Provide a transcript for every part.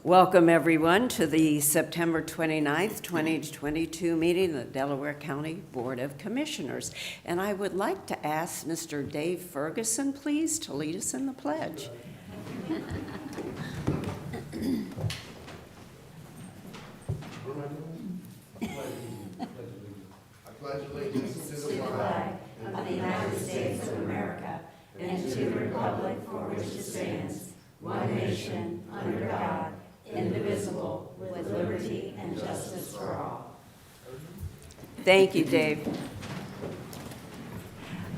Welcome, everyone, to the September 29th, 2022 meeting of the Delaware County Board of Commissioners. And I would like to ask Mr. Dave Ferguson, please, to lead us in the pledge. I pledge allegiance to the flag of the United States of America and to the republic for which it stands, one nation, under God, indivisible, with liberty and justice for all. Thank you, Dave.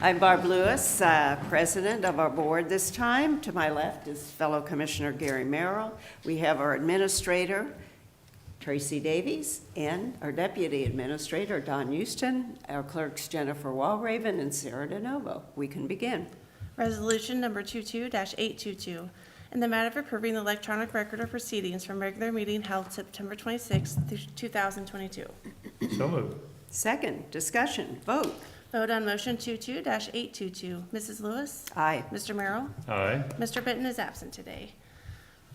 I'm Barb Lewis, president of our board this time. To my left is fellow Commissioner Gary Merrill. We have our administrator, Tracy Davies, and our deputy administrator, Don Houston, our clerks, Jennifer Walraven and Sarah DeNovo. We can begin. Resolution number 22-822, in the matter of approving the electronic record of proceedings from regular meeting held September 26, 2022. So moved. Second, discussion, vote. Vote on motion 22-822. Mrs. Lewis? Aye. Mr. Merrill? Aye. Mr. Benton is absent today.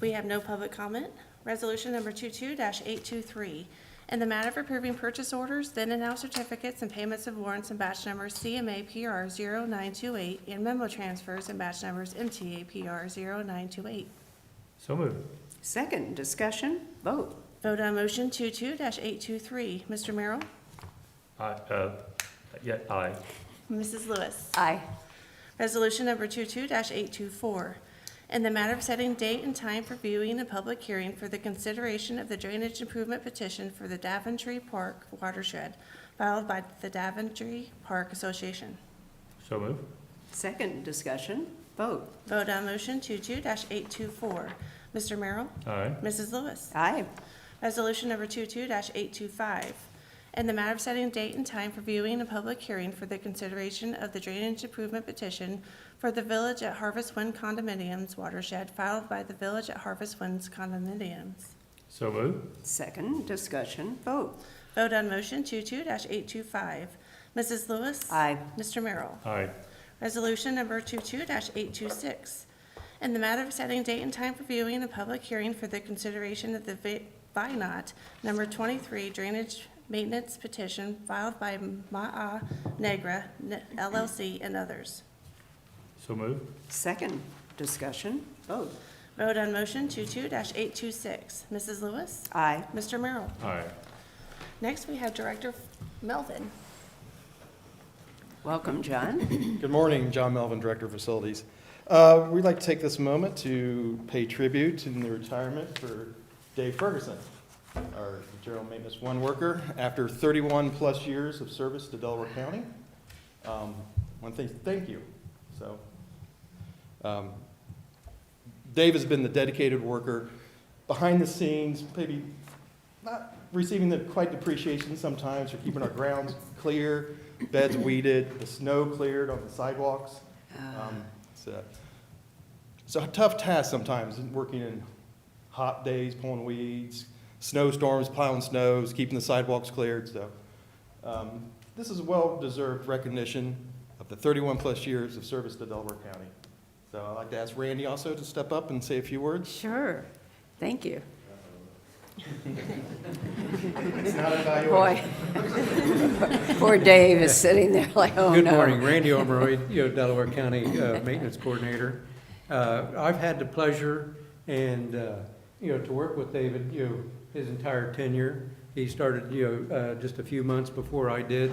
We have no public comment. Resolution number 22-823, in the matter of approving purchase orders, then and now certificates, and payments of warrants and batch numbers CMA PR 0928 and memo transfers and batch numbers MTA PR 0928. So moved. Second, discussion, vote. Vote on motion 22-823. Mr. Merrill? Aye. Aye. Mrs. Lewis? Aye. Resolution number 22-824, in the matter of setting date and time for viewing and public hearing for the consideration of the drainage improvement petition for the Daventry Park watershed, filed by the Daventry Park Association. So moved. Second, discussion, vote. Vote on motion 22-824. Mr. Merrill? Aye. Mrs. Lewis? Aye. Resolution number 22-825, in the matter of setting date and time for viewing and public hearing for the consideration of the drainage improvement petition for the Village at Harvest Wind Condominiums watershed, filed by the Village at Harvest Winds Condominiums. So moved. Second, discussion, vote. Vote on motion 22-825. Mrs. Lewis? Aye. Mr. Merrill? Aye. Resolution number 22-826, in the matter of setting date and time for viewing and public hearing for the consideration of the VINOT number 23 drainage maintenance petition filed by Ma'a Negra LLC and others. So moved. Second, discussion, vote. Vote on motion 22-826. Mrs. Lewis? Aye. Mr. Merrill? Aye. Next, we have Director Melvin. Welcome, John. Good morning, John Melvin, Director of Facilities. We'd like to take this moment to pay tribute in the retirement for Dave Ferguson, our General Maintenance 1 worker. After 31 plus years of service to Delaware County, I want to thank you. Dave has been the dedicated worker behind the scenes, maybe not receiving the quite appreciation sometimes for keeping our grounds clear, beds weeded, the snow cleared on the sidewalks. It's a tough task sometimes, working in hot days, pulling weeds, snowstorms, plowing snows, keeping the sidewalks cleared. So this is a well-deserved recognition of the 31 plus years of service to Delaware County. So I'd like to ask Randy also to step up and say a few words. Sure, thank you. It's not an evaluation. Boy, poor Dave is sitting there like, oh no. Good morning, Randy Omeroyd, Delaware County Maintenance Coordinator. I've had the pleasure and, to work with David, his entire tenure. He started, just a few months before I did.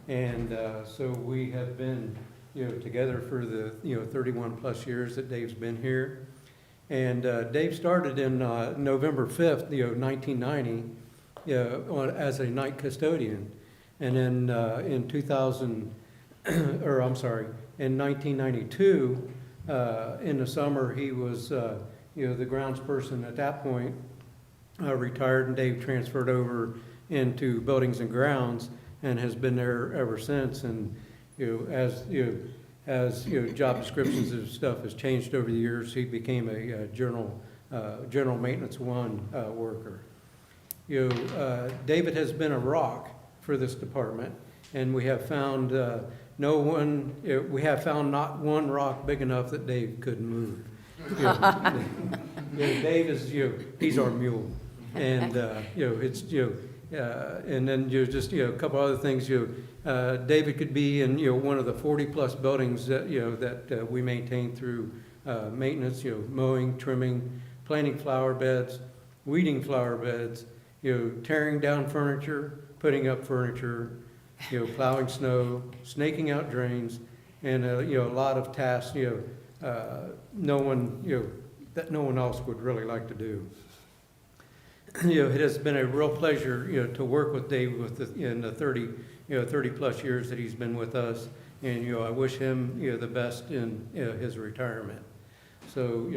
And so we have been, together for the, 31 plus years that Dave's been here. And Dave started in November 5th, 1990, as a night custodian. And then in 1992, in the summer, he was, the grounds person at that point, retired, and Dave transferred over into buildings and grounds and has been there ever since. And, as job descriptions and stuff has changed over the years, he became a general maintenance 1 worker. David has been a rock for this department, and we have found not one rock big enough that Dave couldn't move. Dave is, he's our mule. And, it's, and then just, a couple other things, David could be in, one of the 40-plus buildings that, that we maintain through maintenance, mowing, trimming, planting flower beds, weeding flower beds, tearing down furniture, putting up furniture, plowing snow, snaking out drains, and, a lot of tasks, no one, that no one else would really like to do. It has been a real pleasure, to work with Dave in the 30-plus years that he's been with us. And, I wish him, the best in his retirement. So,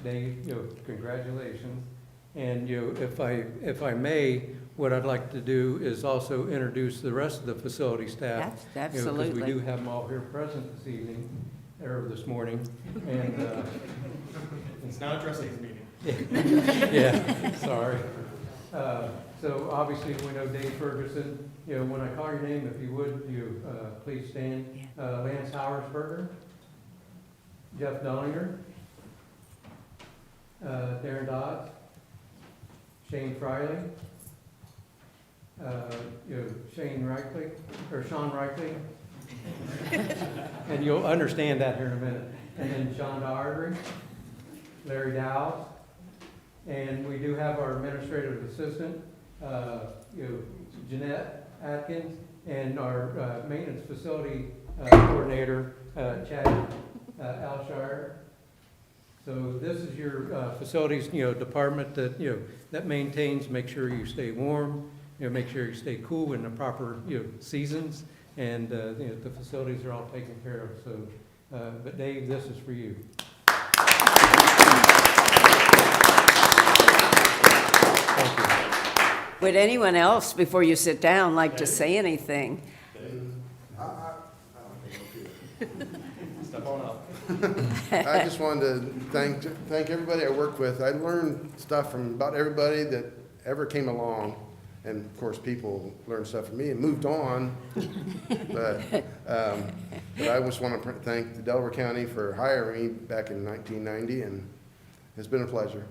Dave, congratulations. And, if I may, what I'd like to do is also introduce the rest of the facility staff. Absolutely. Because we do have them all here present this evening, or this morning. And, It's not a trustees meeting. yeah, sorry. So obviously, we know Dave Ferguson. When I call your name, if you would, please stand. Lance Howersberger, Jeff Dollinger, Darren Dodds, Shane Friley, Sean Reichley, and you'll understand that here in a minute. And then Sean Daugherty, Larry Dowd, and we do have our administrative assistant, Jeanette Atkins, and our maintenance facility coordinator, Chad Alshire. So this is your facilities, department that, that maintains, make sure you stay warm, make sure you stay cool in the proper, seasons, and, the facilities are all taken care of. So, but Dave, this is for you. Thank you. Would anyone else, before you sit down, like to say anything? Step on up. I just wanted to thank everybody I worked with. I learned stuff from about everybody that ever came along. And of course, people learned stuff from me and moved on. But I just want to thank the Delaware County for hiring me back in 1990, and it's been a pleasure.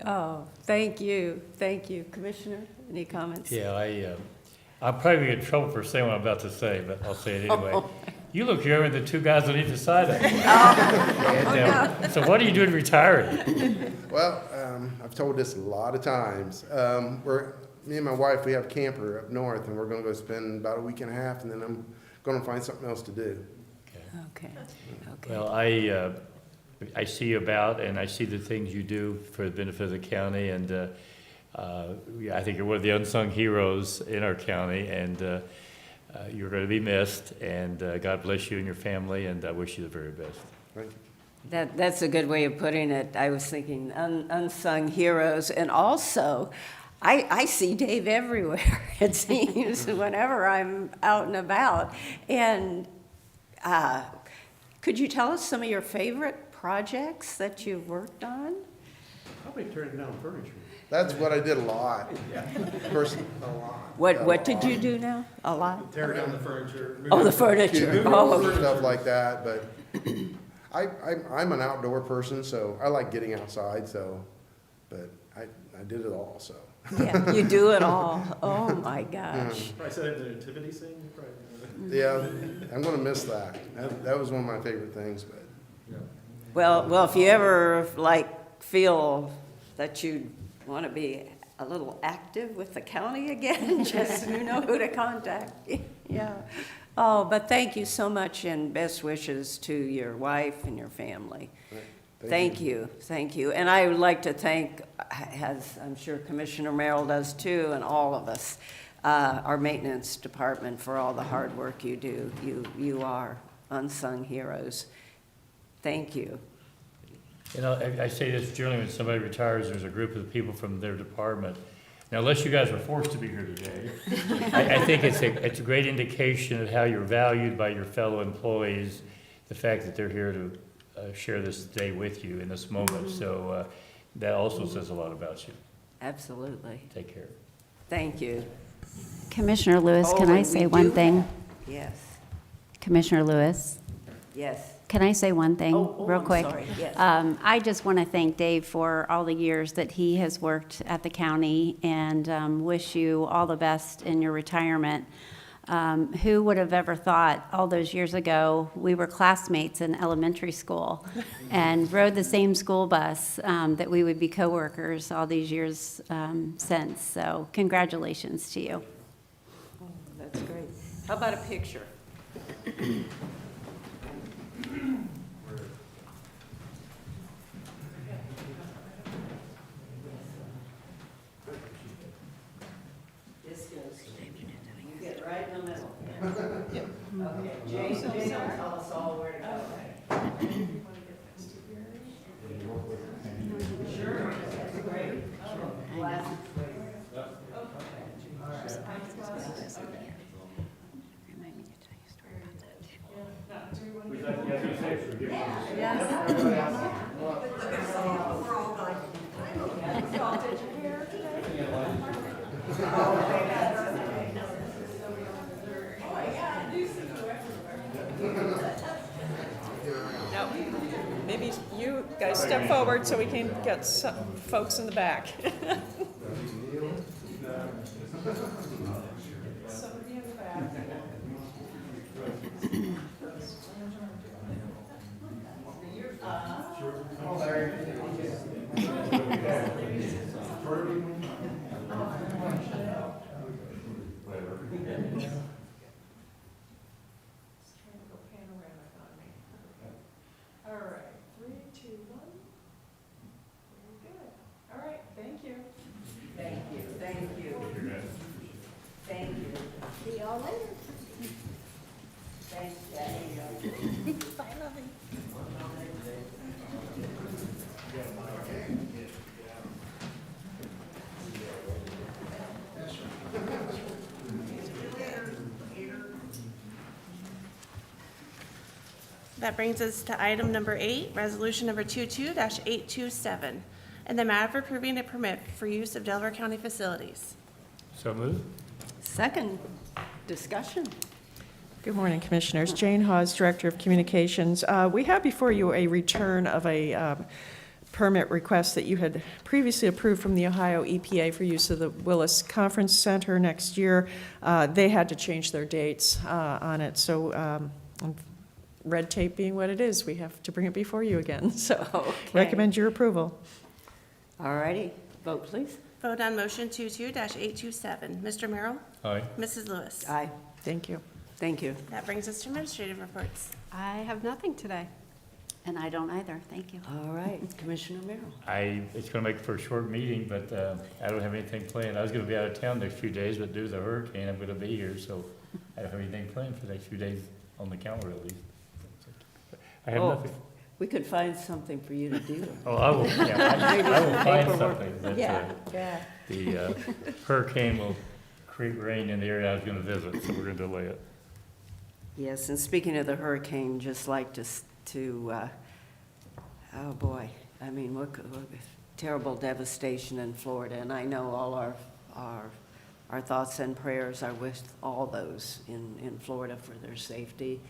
Oh, thank you. Thank you. Commissioner, any comments? Yeah, I'm probably in trouble for saying what I'm about to say, but I'll say it anyway. You look younger than the two guys on either side of you. So what are you doing retiring? Well, I've told this a lot of times. Me and my wife, we have a camper up north, and we're going to go spend about a week and a half, and then I'm going to find something else to do. Okay. Well, I see you about, and I see the things you do for the benefit of the county, and I think you're one of the unsung heroes in our county, and you're going to be missed, and God bless you and your family, and I wish you the very best. Thank you. That's a good way of putting it. I was thinking unsung heroes, and also, I see Dave everywhere, it seems, whenever I'm out and about. And could you tell us some of your favorite projects that you've worked on? Probably turning down furniture. That's what I did a lot. Of course, a lot. What did you do now? A lot? Tear down the furniture. Oh, the furniture. Oh, Stuff like that, but I'm an outdoor person, so I like getting outside, but I did it all, so. yeah, you do it all. Oh, my gosh. Probably set up the nativity scene. Yeah, I'm gonna miss that. That was one of my favorite things, but. Well, if you ever, feel that you want to be a little active with the county again, just you know who to contact. Yeah. Oh, but thank you so much, and best wishes to your wife and your family. Thank you. And I would like to thank, as I'm sure Commissioner Merrill does too, and all of us, our maintenance department for all the hard work you do. You are unsung heroes. Thank you. You know, I say this generally when somebody retires, there's a group of people from their department. Now, unless you guys were forced to be here today, I think it's a great indication of how you're valued by your fellow employees, the fact that they're here to share this day with you in this moment. Mm-hmm. So that also says a lot about you. Absolutely. Take care. Thank you. Commissioner Lewis, can Oh, I and say we one do thing? Yes. Commissioner Lewis, Yes. Can I say one thing real I'm quick? sorry, yes. I just want to thank Dave for all the years that he has worked at the county and wish you all the best in your retirement. Who would have ever thought all those years ago, we were classmates in elementary school and rode the same school bus, that we would be coworkers all these years since. So congratulations to you. That's great. How about a picture? This goes, you get right in the middle. Okay, Jane will tell us all where to go. Sure, that's great. Glasses, please. Remind me to tell you a story about that. Now, maybe you guys step forward so we can get some folks in the back. Somebody in the back. All right, 3, 2, 1. Very good. All right, thank you. Thank you, thank you. Thank you. See y'all later. Thanks, Daddy. Bye, lovey. That brings us to item number 8, resolution number 22-827, and the matter of approving a permit for use of Delaware County facilities. So moved. Second discussion. Good morning, Commissioners. Jane Hawes, Director of Communications. We have before you a return of a permit request that you had previously approved from the Ohio EPA for use of the Willis Conference Center next year. They had to change their dates on it, so red tape being what it is, we have to bring it before you again. So Okay. recommend your approval. All righty, vote please. Vote on motion 22-827. Mr. Merrill? Aye. Mrs. Lewis? Aye, Thank you. thank you. That brings us to administrative reports. I have nothing today. And I don't either, thank you. All right, Commissioner Merrill. It's going to make for a short meeting, but I don't have anything planned. I was going to be out of town next few days, but due to the hurricane, I'm going to be here, so I don't have anything planned for the next few days on the calendar at least. I have Oh. nothing. We could find something for you to do. Oh, I will, yeah, I will find Paperwork. something, but Yeah, yeah. the hurricane will create rain in the area I was going to visit, so we're going to delay it. Yes, and speaking of the hurricane, just like oh boy, I mean, what terrible devastation in Florida, and I know all our thoughts and prayers are with all those in Florida for their safety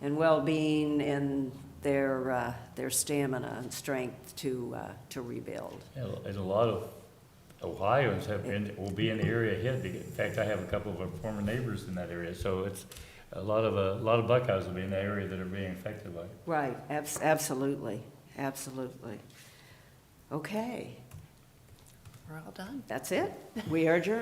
and well-being and their stamina and strength to rebuild. And a lot of Ohioans will be in the area hit. In fact, I have a couple of our former neighbors in that area, so it's a lot of Buckeyes will be in the area that are being affected by it. Right, absolutely, absolutely. Okay, We're all done. that's it. We are adjourned.